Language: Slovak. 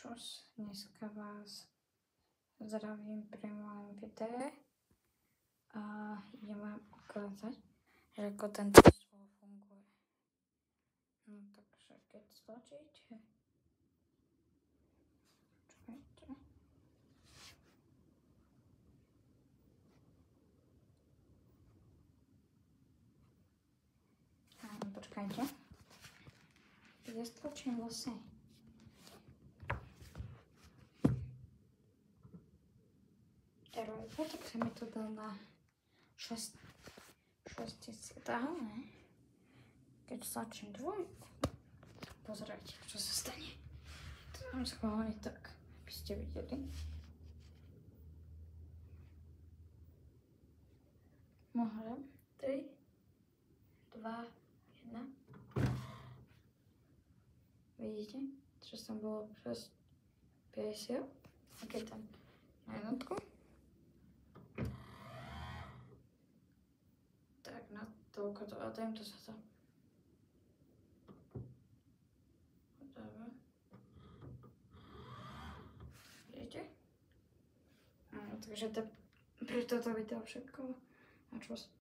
Čus, dneska vás zdravím pri mojom videu a idem vám ukázať, že ako tento stôl funguje. No takže keď stlačíte, počkajte. Počkajte. Keď ja stlačím vlastne trojku, tak sa mi to dá na 6 000, ne? Keď stlačím dvojku, pozrite, čo sa stane. To mám schválne tak, aby ste videli. Môžem 3, 2, 1. Vidíte, že som bolo přes 50. A keď tam na jednotku, tak na toľko to, a týmto sa to dáva. Vidíte? Takže to pre toto video všetko. A čo